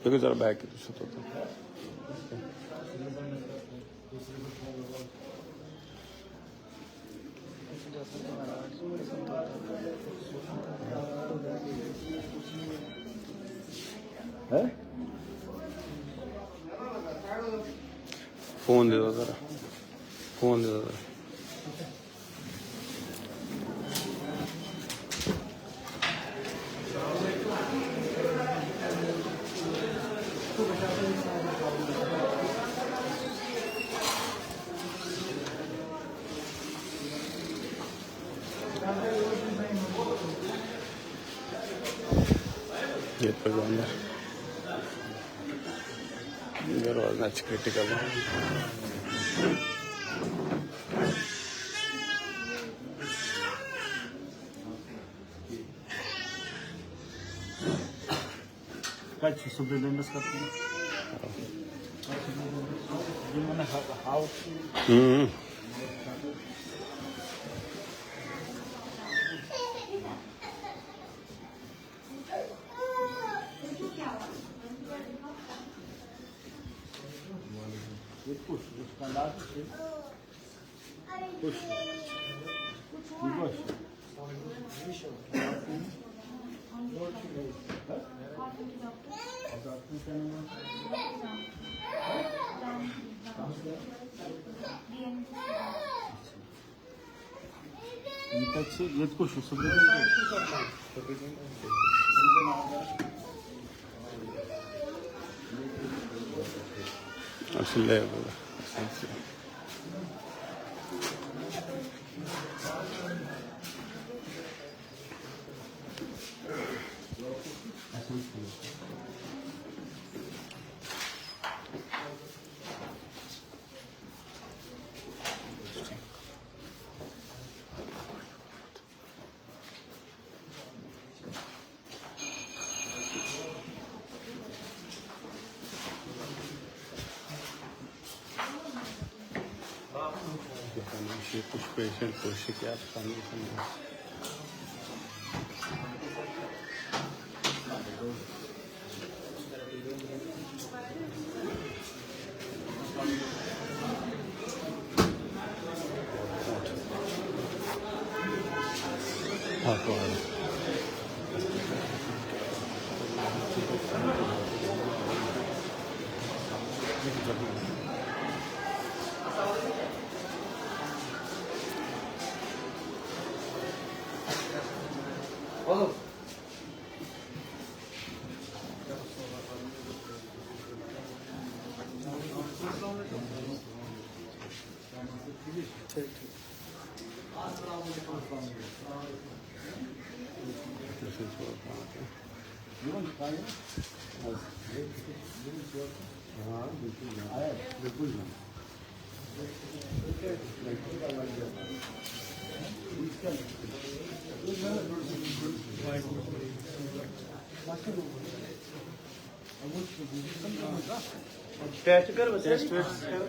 देखो जरा बैक की तो है फोन दे दो जरा, फोन दे दो जरा। ये तो अंदर there was much critical. Kaç subredendas करते हैं? ये मैंने हाउस push, उसका लास्ट से push, ये push, Asile कुछ पेशेंट कोशिश क्या कंडीशन है। हाँ तो टेस्ट कर टेस्ट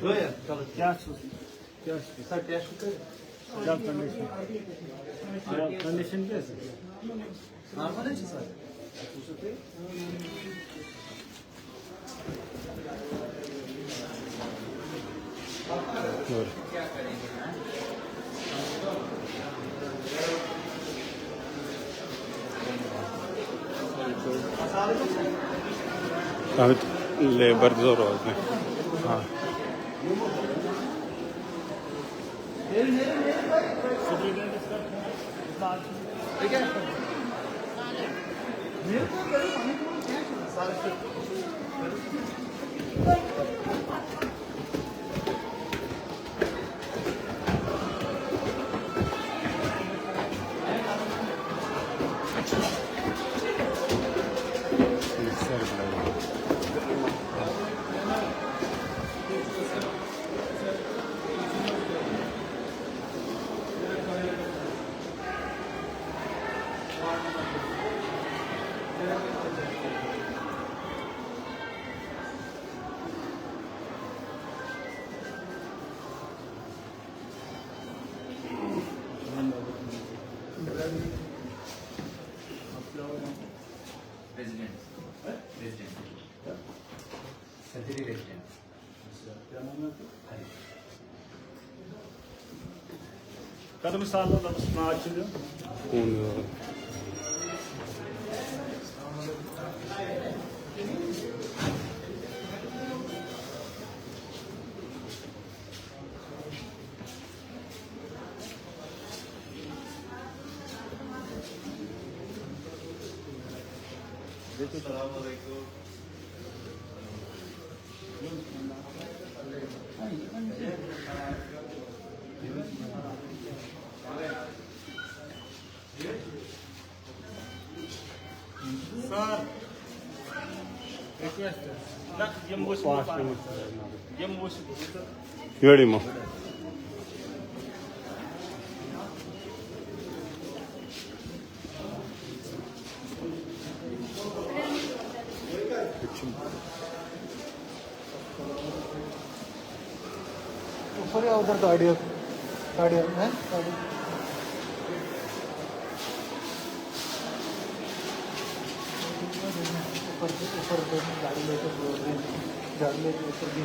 दो यार चलो क्या सर टेस्ट कर क्या कंडीशन कैसे नॉर्मल है सर लेबर जरूर है। हाँ सर्जरी रेजिडेंट। क्या नाम है? कदम साल नाच कौन सर रिक्वेस्ट ना ये ಹೇಳಿ ಅಮ್ಮ. ऊपर या उधर गाड़ी गाड़ी है गाड़ी ऊपर गाड़ी लेकर गाड़ी लेकर ऊपर भी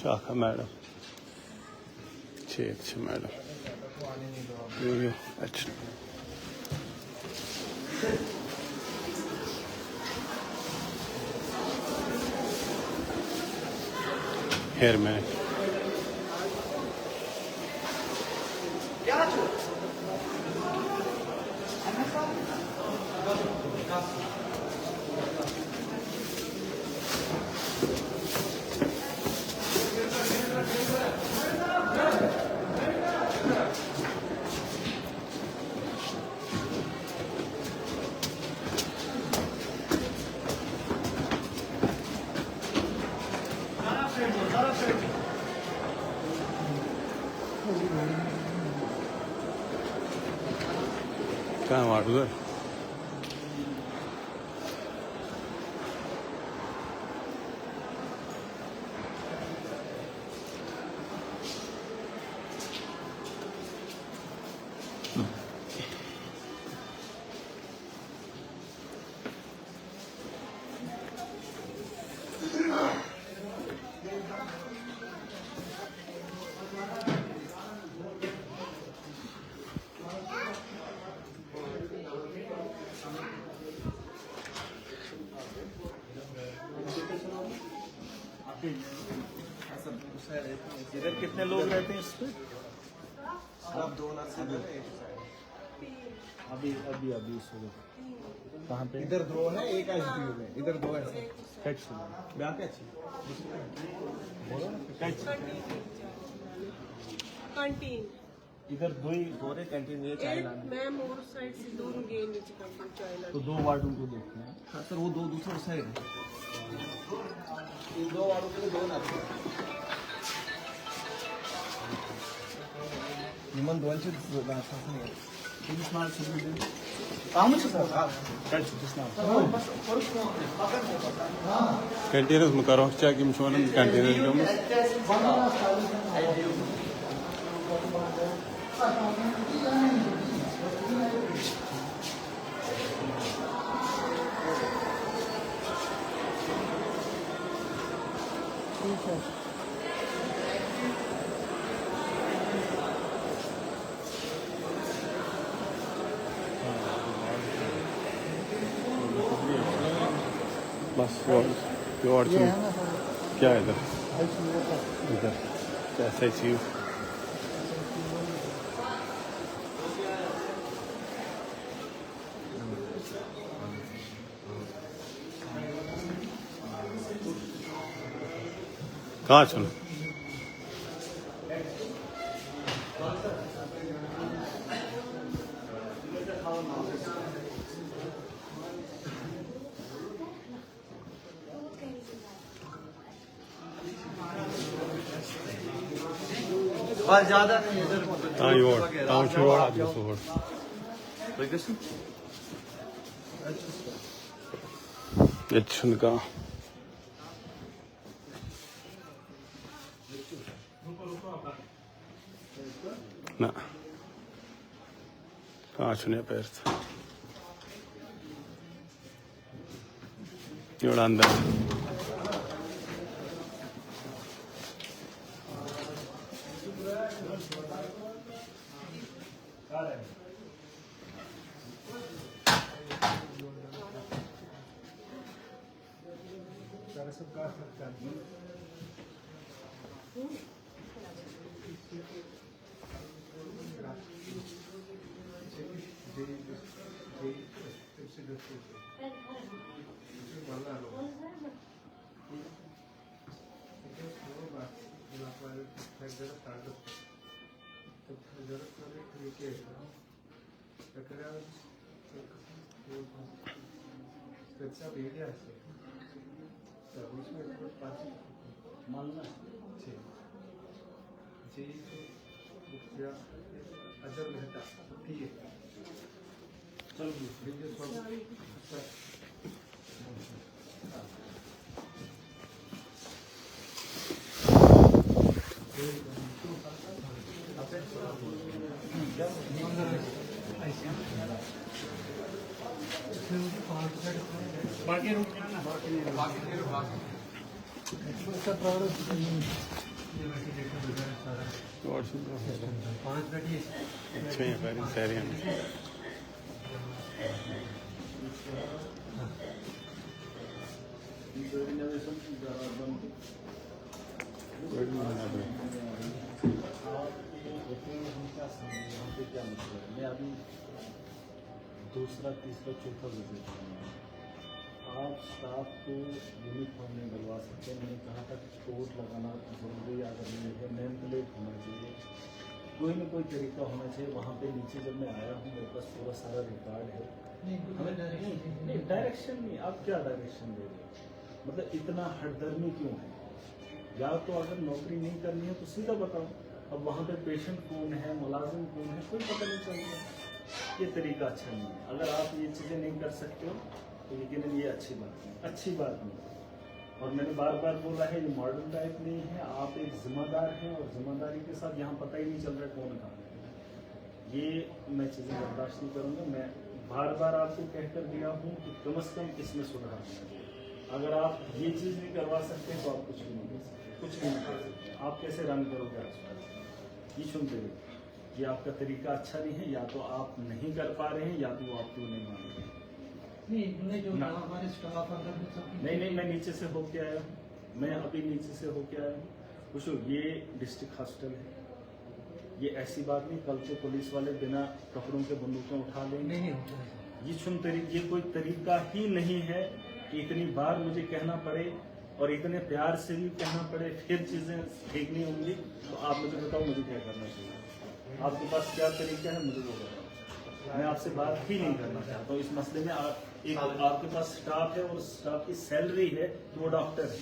Şaka madam. Çekçi madam. Yo açın. Her minute. काय वाटलं इधर कितने लोग रहते हैं इस पे? आप दो नर्स अभी अभी अभी इस वक्त कहाँ पे? इधर दो है एक आईसीयू में इधर दो है कैच ब्याह क्या अच्छी कैंटीन इधर दो ही हो रहे कैंटीन ये चाय लाने मैम और साइड से दूर गए नीचे कैंटीन चाय तो लाने दो वार्ड उनको देखते हैं। हाँ सर वो दो दूसरा साइड है दो वालों के लिए दो नर्स निमन दोनशे कंटेनर्स में करो क्या कि मुझे वाला कंटेनर जो में बस और क्या है इधर इधर कैसा चीज कहाँ चलो बस ज्यादा नहीं इधर हाँ योर टाउन शोर आदमी सोहर का ना काचने पैर एवढा अंदाज अच्छे हैं पैर सारे हैं मैं अभी दूसरा तीसरा चौथा विजिट आप स्टाफ को यूनिफॉर्म में डलवा सकते हैं। मैंने कहा था कि कोट लगाना जरूरी अगर नहीं है, नेम प्लेट होना चाहिए, कोई ना कोई तरीका होना चाहिए। वहाँ पे नीचे जब मैं आया हूँ मेरे पास पूरा सारा रिकॉर्ड है। नहीं डायरेक्शन नहीं, आप क्या डायरेक्शन दे रहे हो? मतलब इतना हटदर्मी क्यों है? या तो अगर नौकरी नहीं करनी है तो सीधा बताओ। अब वहाँ पे पेशेंट कौन है, मुलाजिम कौन है, कोई पता नहीं चल रहा। ये तरीका अच्छा नहीं है। अगर आप ये चीज़ें नहीं कर सकते हो तो यकीनन ये अच्छी बात नहीं। और मैंने बार बार बोला है ये मॉडर्न टाइप नहीं है। आप एक जिम्मेदार हैं और जिम्मेदारी के साथ यहाँ पता ही नहीं चल रहा है कौन कहाँ है। ये मैं चीज़ें बर्दाश्त नहीं करूँगा। मैं बार बार आपको कहकर दिया हूँ कि कम से कम इसमें सुधार होना चाहिए। अगर आप ये चीज़ नहीं करवा सकते तो आप कुछ भी नहीं कर सकते, कुछ नहीं कर सकते। आप कैसे रन करोगे अस्पताल? ये सुनते हुए कि आपका तरीका अच्छा नहीं है, या तो आप नहीं कर पा रहे हैं या तो वो आपको नहीं मान रहे हैं। नहीं, मैं नीचे से होके आया हूँ। मैं अभी नीचे से होके आया हूँ। पूछो, ये डिस्ट्रिक्ट हॉस्पिटल है। ये ऐसी बात नहीं कल से पुलिस वाले बिना कपड़ों के बंदूकें उठा लेंगे। ये कोई तरीका ही नहीं है कि इतनी बार मुझे कहना पड़े और इतने प्यार से भी कहना पड़े फिर चीज़ें ठीक नहीं होंगी। तो आप मुझे बताओ मुझे क्या करना चाहिए? आपके पास क्या तरीका है मुझे वो बताओ। मैं आपसे बात ही नहीं करना चाहता हूँ इस मसले में। आपके पास स्टाफ है और स्टाफ की सैलरी है कि वो डॉक्टर है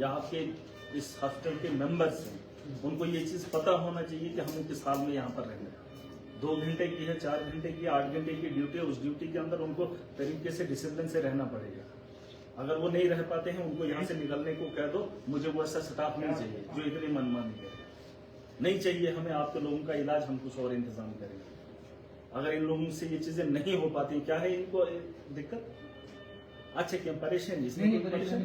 या आपके इस हॉस्पिटल के मेंबर्स हैं। उनको ये चीज़ पता होना चाहिए कि हम किस हाल में यहाँ पर रहेंगे। 2 घंटे की है, 4 घंटे की, 8 घंटे की ड्यूटी है। उस ड्यूटी के अंदर उनको तरीके से डिसिप्लिन से रहना पड़ेगा। अगर वो नहीं रह पाते हैं उनको यहाँ से निकलने को कह दो। मुझे वो ऐसा स्टाफ नहीं चाहिए जो इतनी मनमानी करे। नहीं चाहिए हमें आपके लोगों का इलाज, हम कुछ और इंतजाम करेंगे। अगर इन लोगों से ये चीजें नहीं हो पाती, क्या है इनको दिक्कत? अच्छा क्या परेशान?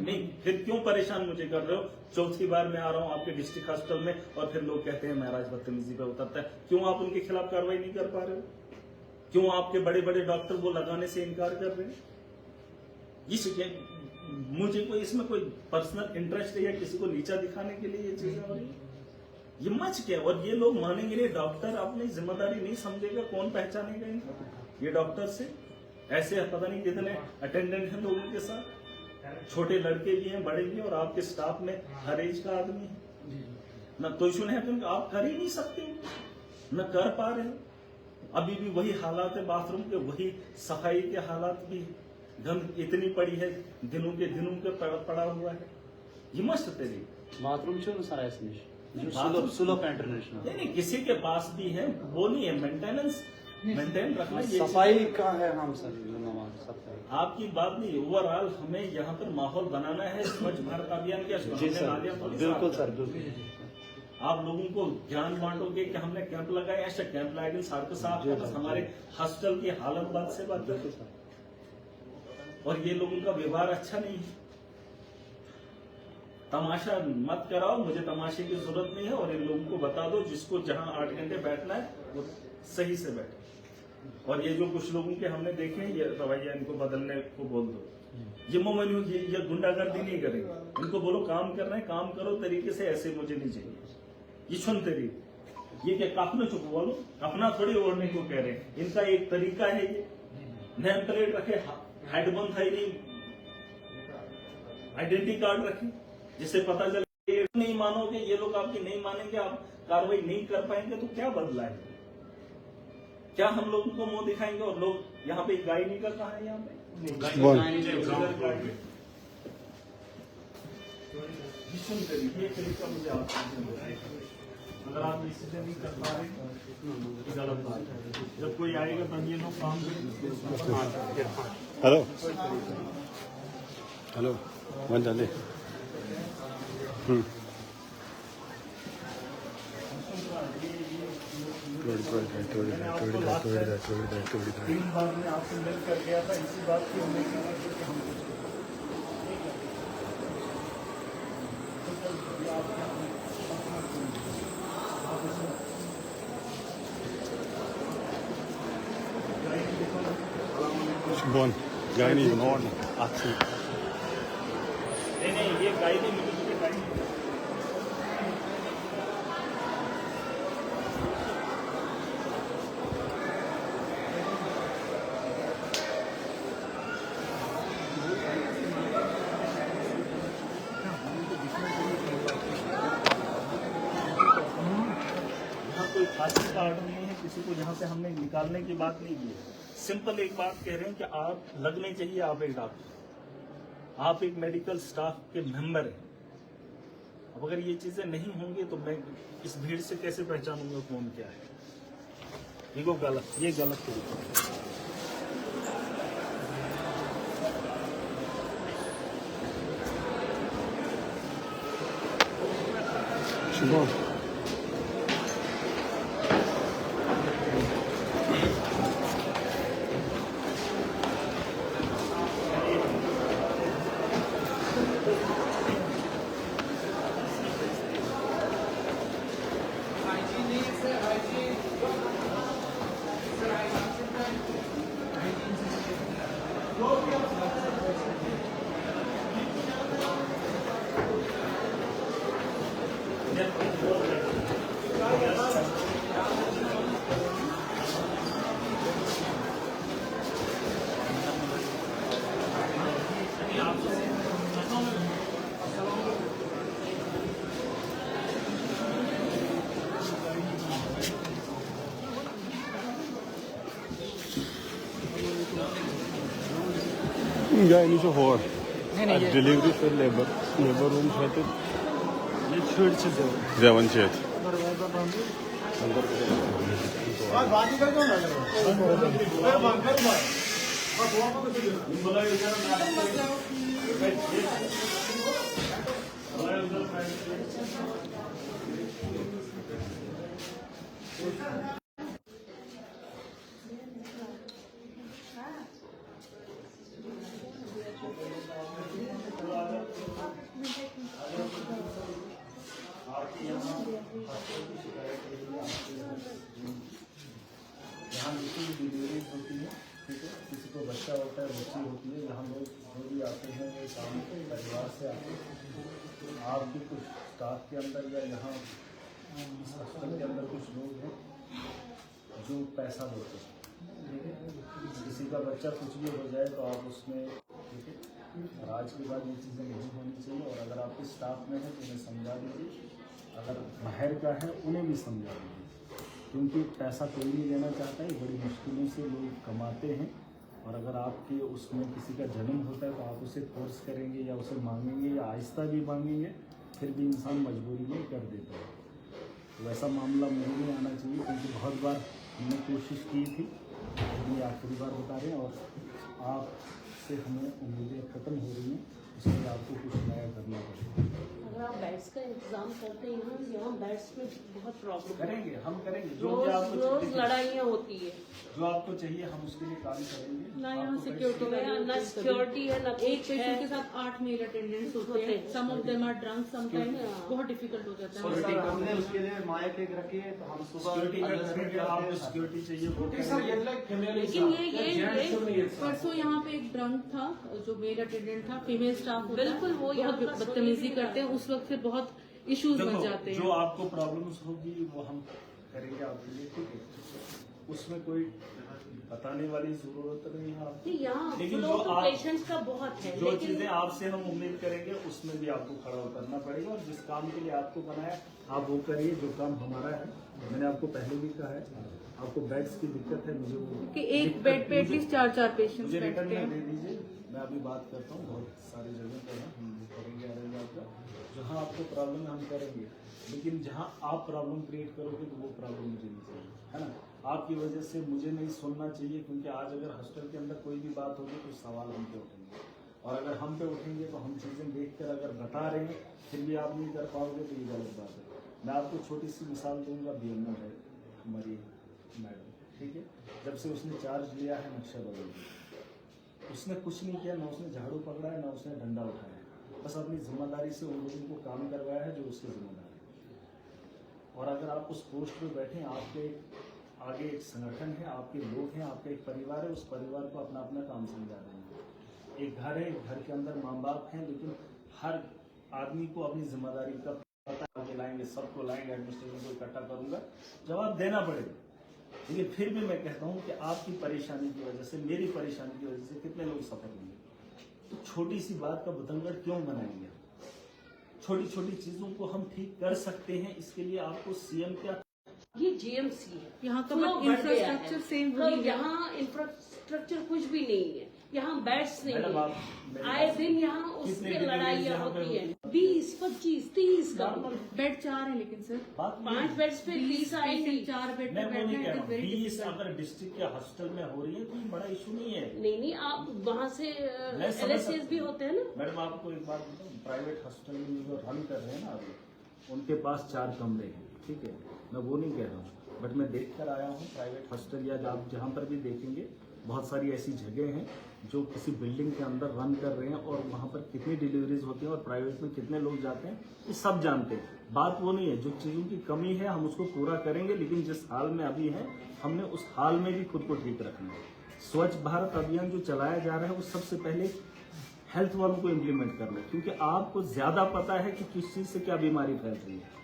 नहीं, फिर क्यों परेशान मुझे कर रहे हो? चौथी बार मैं आ रहा हूँ आपके डिस्ट्रिक्ट हॉस्पिटल में और फिर लोग कहते हैं महाराज बदतमीजी पे उतरता है। क्यों आप उनके खिलाफ कार्रवाई नहीं कर पा रहे हो? क्यों आपके बड़े बड़े डॉक्टर वो लगाने से इनकार कर रहे हैं? मुझे कोई इसमें कोई पर्सनल इंटरेस्ट है या किसी को नीचा दिखाने के लिए ये चीजें हो रही है? ये मच क्या? और ये लोग मानेंगे नहीं। डॉक्टर अपनी जिम्मेदारी नहीं समझेगा, कौन पहचानेगा इनको? ये डॉक्टर से ऐसे पता नहीं कितने अटेंडेंट हैं लोगों के साथ, छोटे लड़के भी हैं, बड़े भी हैं, और आपके स्टाफ में हर एज का आदमी है। ना तो इशू है क्योंकि आप कर ही नहीं सकते, न कर पा रहे हो। अभी भी वही हालात है बाथरूम के, वही सफाई के हालात भी, गंद इतनी पड़ी है, दिनों के पड़ा हुआ है। ये मस्त तरीके बाथरूम से सारा ऐसे नहीं, किसी के पास भी है, वो नहीं है मेंटेनेंस। मेंटेन रखना। ये सफाई का है हम सर, नमाज सफाई आपकी बात नहीं, ओवरऑल हमें यहाँ पर माहौल बनाना है। स्वच्छ भारत अभियान क्या जी सर, बिल्कुल सर, बिल्कुल। आप लोगों को ज्ञान बांटोगे कि हमने कैंप लगाया, ऐसा कैंप लगाएंगे सार्क साहब का, बस हमारे हॉस्टल की हालत बात से बात करते सर। और ये लोगों का व्यवहार अच्छा नहीं है। तमाशा मत कराओ, मुझे तमाशे की जरूरत नहीं है। और इन लोगों को बता दो जिसको जहां 8 घंटे बैठना है वो सही से बैठे। और ये जो कुछ लोगों के हमने देखे हैं, ये रवैया इनको बदलने को बोल दो। ये मोमन ये गुंडागर्दी नहीं करेंगे, इनको बोलो काम कर रहे हैं, काम करो तरीके से, ऐसे मुझे नहीं चाहिए। ये सुन तरीके ये क्या अपना चुप बोलो, अपना थोड़ी ओढ़ने को कह रहे हैं। इनका एक तरीका है, ये नेम प्लेट रखे, हेडबंद है नहीं, आइडेंटिटी कार्ड रखे जिससे पता चले। नहीं मानोगे, ये लोग आपकी नहीं मानेंगे, आप कार्रवाई नहीं कर पाएंगे तो क्या बदला है? क्या हम लोगों को मुंह दिखाएंगे? और लोग यहाँ पे गाय निकल रहा है, यहाँ पे ये तरीका मुझे अगर आप इसी से नहीं कर पा रहे तो गलत बात है। जब कोई आएगा तब ये लोग काम करेंगे। हेलो हेलो वन चले थोड़ी 3 बार में आपसे मिल कर गया था, इसी बात की उम्मीद है कि हम Bon, गाय नहीं नॉन अच्छी नहीं ये गाय नहीं मिली, मुझे गाय नहीं। कोई फांसी का ऑर्डर नहीं है किसी को, यहाँ से हमने निकालने की बात नहीं की है। सिंपल एक बात कह रहे हैं कि आप लगने चाहिए, आप एक डॉक्टर, आप एक मेडिकल स्टाफ के मेंबर हैं। अब अगर ये चीजें नहीं होंगी तो मैं इस भीड़ से कैसे पहचानूंगा कौन क्या है? ये गलत तरीका है। गाय नहीं so hard. Delivery for labor room है जेवण शेत यहाँ जितनी डिलीवरीज होती है, ठीक है, किसी को बच्चा होता है, बच्ची होती है, यहाँ लोग जो भी आते हैं वो काम के परिवार से आते हैं। आपके कुछ स्टाफ के अंदर या यहाँ इस हॉस्पिटल के अंदर कुछ लोग हैं जो पैसा देते हैं, ठीक है। किसी का बच्चा कुछ भी हो जाए तो आप उसमें, ठीक है, और आज के बाद ये चीज़ें नहीं होनी चाहिए। और अगर आपके स्टाफ में है तो उन्हें समझा दीजिए, अगर बाहर का है उन्हें भी समझा दीजिए, क्योंकि पैसा कोई नहीं लेना चाहता है, बड़ी मुश्किलों से लोग कमाते हैं। और अगर आपके उसमें किसी का जन्म होता है तो आप उसे फोर्स करेंगे या उसे मांगेंगे या आहिस्ता भी मांगेंगे, फिर भी इंसान मजबूरी में कर देता है। तो वैसा मामला मुझे नहीं आना चाहिए, क्योंकि बहुत बार हमने कोशिश की थी, ये आखिरी बार बता रहे हैं और आपसे हमें उम्मीदें ख़त्म हो रही हैं, इसलिए आपको कुछ नया करना पड़ेगा। अगर आप बेड्स का इंतजाम करते हैं यहाँ बेड्स में बहुत प्रॉब्लम करेंगे, हम करेंगे जो भी आपको रोज चाहिए, लड़ाइयाँ होती है, जो आपको चाहिए हम उसके लिए काम करेंगे। ना यहाँ आपको सिक्योरिटी ना सिक्योरिटी है ना एक कुछ पेशेंट है। के साथ 8 मेल अटेंडेंट्स होते हैं, some of them are drunk, sometimes बहुत डिफिकल्ट हो जाता है। सर, हमने उसके लिए माइक एक रखी है, तो हम सुबह सिक्योरिटी का adjustment करेंगे, करते आपको हैं। सिक्योरिटी चाहिए वो करेंगे। लेकिन ये परसों यहाँ पे एक ड्रंक था जो मेल अटेंडेंट था, फीमेल स्टाफ होता है, बिल्कुल वो यहाँ बहुत का बदतमीजी सुनिए करते हैं, उस वक्त फिर बहुत इश्यूज बन जाते जो हैं। आपको प्रॉब्लम्स होगी वो हम करेंगे आपके लिए, ठीक है। उसमें कोई बताने वाली जरूरत नहीं है आपको, नहीं, यहाँ लेकिन फ्लो जो तो आप पेशेंट्स का बहुत है, जो लेकिन चीजें आपसे हम उम्मीद करेंगे उसमें भी आपको खड़ा उतरना पड़ेगा, और जिस काम के लिए आपको बनाया आप वो करिए जो काम हमारा है। मैंने आपको पहले भी कहा है, आपको बेड्स की दिक्कत है, मुझे वो कि एक बेड पे एटलीस्ट 4 पेशेंट्स मुझे रिटर्न बैठते में हैं। दे दीजिए, मैं अभी बात करता हूँ। बहुत सारी जगह पर है, हम करेंगे अरेंज आपका, जहाँ आपको प्रॉब्लम है हम करेंगे, लेकिन जहाँ आप प्रॉब्लम क्रिएट करोगे तो वो प्रॉब्लम मुझे नहीं चाहिए, है ना। आपकी वजह से मुझे नहीं सुनना चाहिए, क्योंकि आज अगर हॉस्टल के अंदर कोई भी बात होगी तो सवाल हम पे उठेंगे, और अगर हम पे उठेंगे तो हम चीज़ें देखकर अगर बता रहे हैं फिर भी आप नहीं कर पाओगे तो ये गलत बात है। मैं आपको छोटी सी मिसाल दूंगा, BMO है हमारी मैडम, ठीक है, जब से उसने चार्ज लिया है नक्शा बदल दिया, उसने कुछ नहीं किया, ना उसने झाड़ू पकड़ा है ना उसने डंडा उठाया है, बस अपनी जिम्मेदारी से उन लोगों को काम करवाया है जो उसकी जिम्मेदारी है। और अगर आप उस पोस्ट पे बैठे, आपके आगे एक संगठन है, आपके लोग हैं, आपका एक परिवार है, उस परिवार को अपना अपना काम समझा रहे हैं। एक घर है, एक घर के अंदर माँ बाप हैं, लेकिन हर आदमी को अपनी जिम्मेदारी का पता है, लाएंगे सबको लाएंगे, एडमिनिस्ट्रेशन को इकट्ठा करूंगा, जवाब देना पड़ेगा। लेकिन फिर भी मैं कहता हूँ कि आपकी परेशानी की वजह से, मेरी परेशानी की वजह से कितने लोग सफर होंगे, तो छोटी सी बात का बतंगड़ क्यों बनाएंगे? छोटी छोटी चीजों को हम ठीक कर सकते हैं, इसके लिए आपको CM क्या, ये GMC है, यहाँ का Flow बट बढ़ गया है। इंफ्रास्ट्रक्चर सेम तो वही है। यहाँ इंफ्रास्ट्रक्चर कुछ भी नहीं है, यहाँ बेड्स नहीं मैडम, है, आप मेरे आए पास दिन यहाँ कितने उसके deliveries लड़ाइयाँ यहाँ पे होती है, होती 20, 25, 30 का बेड 4 है लेकिन सर बात नहीं 5 है। बेड्स पे 30 आएंगी। 4 बेड मैं पे वो नहीं बैठना कह इट रहा इज वेरी हूँ, 20 डिफिकल्ट। अगर डिस्ट्रिक्ट के हॉस्टल में हो रही है तो ये बड़ा इशू नहीं है। नहीं आप वहाँ से मैं समझ LSS सकता भी हूँ। होते हैं ना। मैडम आपको एक बात बताऊँ, प्राइवेट हॉस्टल में जो रन कर रहे हैं ना अभी, उनके पास 4 कमरे हैं, ठीक है, मैं वो नहीं कह रहा हूँ, बट मैं देख कर आया हूँ प्राइवेट हॉस्टल, या आप जहाँ पर भी देखेंगे बहुत सारी ऐसी जगह हैं जो किसी बिल्डिंग के अंदर रन कर रहे हैं, और वहाँ पर कितनी डिलीवरीज होती हैं और प्राइवेट में कितने लोग जाते हैं, ये सब जानते हैं। बात वो नहीं है, जो चीज़ों की कमी है हम उसको पूरा करेंगे, लेकिन जिस हाल में अभी है हमने उस हाल में भी खुद को ठीक रखना है। स्वच्छ भारत अभियान जो चलाया जा रहा है वो सबसे पहले हेल्थ वालों को इम्प्लीमेंट करना है, क्योंकि आपको ज्यादा पता है कि किस चीज से क्या बीमारी फैल रही है।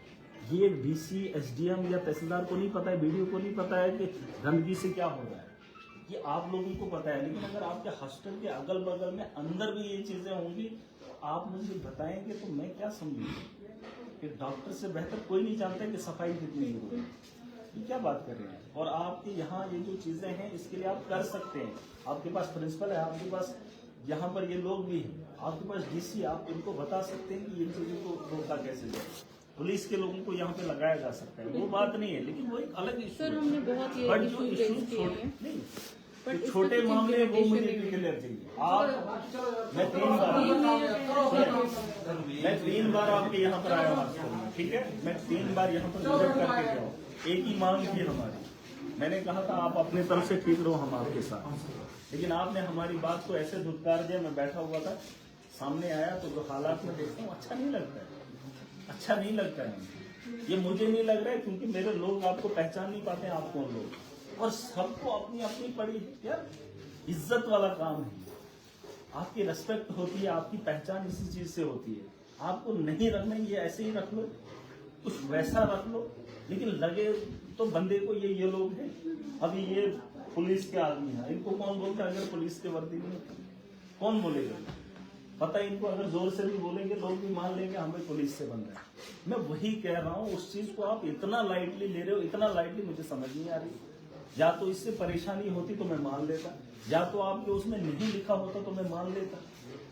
ये DC, SDM या तहसीलदार को नहीं पता है, BDO को नहीं पता है कि गंदगी से क्या हो रहा है, ये आप लोगों को पता है। लेकिन अगर आपके हॉस्टल के अगल बगल में अंदर भी ये चीजें होंगी तो आप मुझे बताएंगे तो मैं क्या समझूंगा कि डॉक्टर से बेहतर कोई नहीं जानता कि सफाई कितनी जरूरी है। ये क्या बात कर रहे हैं? और आपके यहाँ ये जो चीजें हैं इसके लिए आप कर सकते हैं। आपके पास प्रिंसिपल है, आपके पास यहाँ पर ये लोग भी हैं, आपके पास DC, आप इनको बता सकते हैं कि इन चीजों को रोका कैसे जाए। पुलिस के लोगों को यहाँ पे लगाया जा सकता है, वो बात नहीं है, लेकिन वो एक अलग इशू सर हमने बहुत ये बट जो इशू इशू रेज किए हैं, नहीं, बट जो इसका छोटे कुछ मामले वो मुझे implementation क्लियर चाहिए। आप मैं 3 बार आपके यहाँ पर आया हूँ, ठीक है, मैं 3 बार यहाँ पर विजिट करके गया हूँ। एक ही मांग थी हमारी, मैंने कहा था आप अपने तरफ से ठीक रहो, हम आपके साथ, लेकिन आपने हमारी बात को ऐसे धुतकार दिया। मैं बैठा हुआ था, सामने आया तो जो हालात में देखता हूँ अच्छा नहीं लगता है, अच्छा नहीं लगता है। ये मुझे नहीं लग रहा है, क्योंकि मेरे लोग आपको पहचान नहीं पाते हैं, आप कौन लोग, और सबको अपनी अपनी पड़ी यार इज्जत वाला काम है। आपकी रेस्पेक्ट होती है, आपकी पहचान इसी चीज से होती है। आपको नहीं रखना, ये ऐसे ही रख लो, कुछ वैसा रख लो, लेकिन लगे तो बंदे को ये लोग हैं। अभी ये पुलिस के आदमी हैं, इनको कौन बोलता है? अगर पुलिस के वर्दी में कौन बोलेगा? पता है इनको, अगर जोर से भी बोलेंगे लोग भी मान लेंगे हमें पुलिस से बंद है। मैं वही कह रहा हूँ, उस चीज को आप इतना लाइटली ले रहे हो, इतना लाइटली मुझे समझ नहीं आ रही। या तो इससे परेशानी होती तो मैं मान लेता, या तो आपके उसमें नहीं लिखा होता तो मैं मान लेता।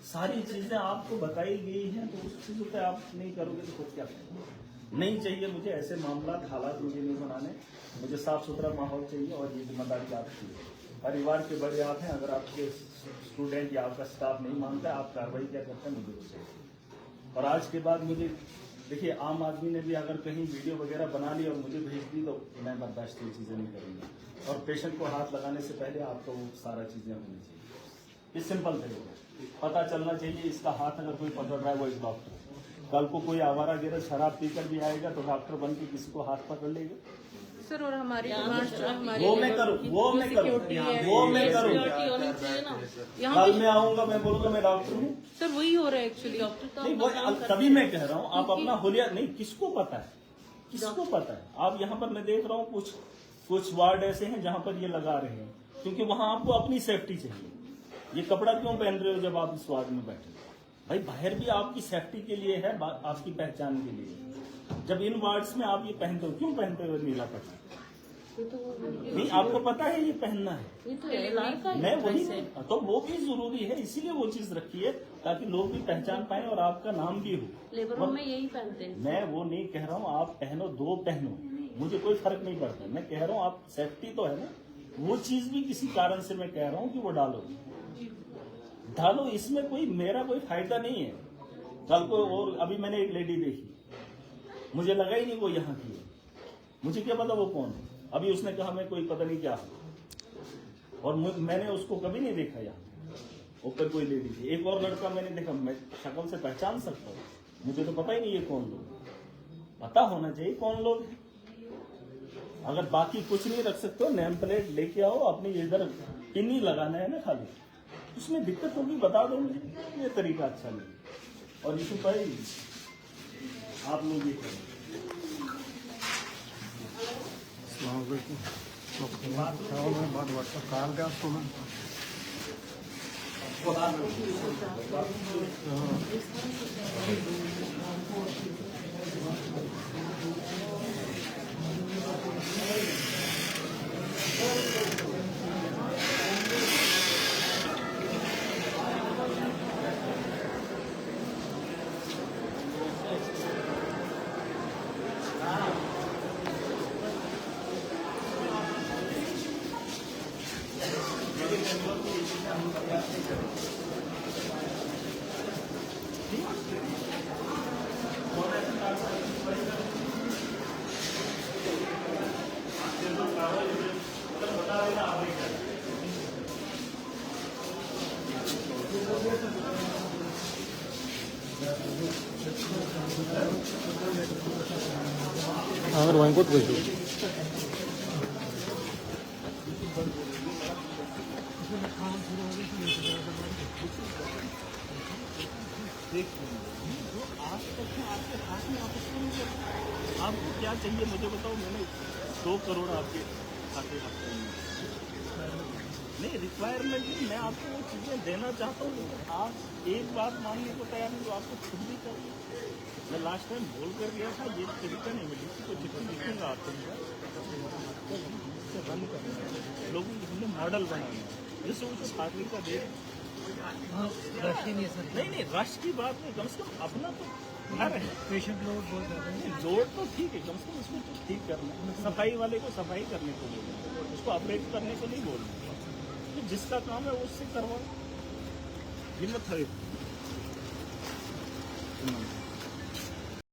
सारी चीजें आपको बताई गई हैं, तो उस चीजों पे आप नहीं करोगे तो खुद क्या करोगे? नहीं चाहिए मुझे ऐसे मामला हालात मुझे नहीं बनाने। मुझे साफ सुथरा माहौल चाहिए और ये जिम्मेदारी आपकी है। परिवार के बड़े आप हैं, अगर आपके स्टूडेंट या आपका स्टाफ नहीं मानता है, आप कार्रवाई क्या करते हैं मुझे वो चाहिए। और आज के बाद मुझे देखिए, आम आदमी ने भी अगर कहीं वीडियो वगैरह बना ली और मुझे भेज दी तो मैं बर्दाश्त ये चीज़ें नहीं करूँगा। और पेशेंट को हाथ लगाने से पहले आपको वो सारा चीज़ें होनी चाहिए। ये सिंपल तरीका, पता चलना चाहिए इसका हाथ अगर कोई पकड़ रहा है वो एक डॉक्टर। कल को कोई आवारा गिरद शराब पीकर भी आएगा तो डॉक्टर बन के किसी को हाथ पकड़ लेगा। सर और हमारी वो मैं करूँ, वो मैं करूँ, वो मैं करूँ। सिक्योरिटी होनी चाहिए ना। यहाँ कल मैं आऊंगा, मैं बोलूंगा मैं डॉक्टर हूँ। सर वही हो रहा है एक्चुअली। डॉक्टर नहीं, वो तभी मैं कह रहा हूँ आप अपना होलिया नहीं, किसको पता है, किसको पता है। आप यहाँ पर मैं देख रहा हूँ कुछ वार्ड ऐसे हैं जहाँ पर ये लगा रहे हैं, क्योंकि वहाँ आपको अपनी सेफ्टी चाहिए। ये कपड़ा क्यों पहन रहे हो जब आप इस वार्ड में बैठे? भाई बाहर भी आपकी सेफ्टी के लिए है, आपकी पहचान के लिए। जब इन वार्ड्स में आप ये पहनते हो, क्यों पहनते हो नीला पट्टा? नहीं, आपको पता है ये पहनना है। ये तो लाल का मैं वही तो वो भी जरूरी है, इसीलिए वो चीज रखी है ताकि लोग भी पहचान पाए और आपका नाम भी हो। लेबरों में यही पहनते हैं। मैं वो नहीं कह रहा हूँ आप पहनो, दो पहनो, मुझे कोई फर्क नहीं पड़ता। मैं कह रहा हूँ आप सेफ्टी तो है ना, वो चीज भी किसी कारण से मैं कह रहा हूँ कि वो डालो, इसमें कोई मेरा कोई फायदा नहीं है। कल को और अभी मैंने एक लेडी देखी, मुझे लगा ही नहीं वो यहाँ की है, मुझे क्या पता वो कौन है। अभी उसने कहा मैं कोई पता नहीं क्या है, और मैंने उसको कभी नहीं देखा यहाँ। ऊपर कोई लेडी थी, एक और लड़का मैंने देखा, मैं शक्ल से पहचान सकता हूँ, मुझे तो पता ही नहीं ये कौन लोग। पता होना चाहिए कौन लोग हैं। अगर बाकी कुछ नहीं रख सकते हो, नेम प्लेट लेके आओ, अपनी इधर पिन ही लगाना है ना खाली, उसमें दिक्कत होगी बता दो मुझे। ये तरीका अच्छा नहीं। और यीशु भाई आप लोग ये करें। काल का आपको मैं अगर वहीं को तो आपको क्या चाहिए मुझे बताओ। मैंने 2 करोड़ आपके खाते नहीं, रिक्वायरमेंट नहीं, मैं आपको वो चीजें देना चाहता हूँ, लेकिन आप एक बात मानने को तैयार नहीं, तो आपको खुद भी चाहिए। मैं लास्ट टाइम बोल कर गया था ये तरीका नहीं मिली तो जितनी लिखूंगा आपको रन करना, लोगों को हमने मॉडल बनाना, जैसे उसे छात्री का दे। नहीं रश की बात नहीं, कम से कम अपना तो घर है। पेशेंट लोग बहुत ज़्यादा हैं। जोड़ तो ठीक है, कम से कम इसको तो ठीक करना। सफाई वाले को सफाई करने को बोलना, उसको ऑपरेट करने को नहीं बोलना। तो जिसका काम है उससे करवाओ। हिम्मत है।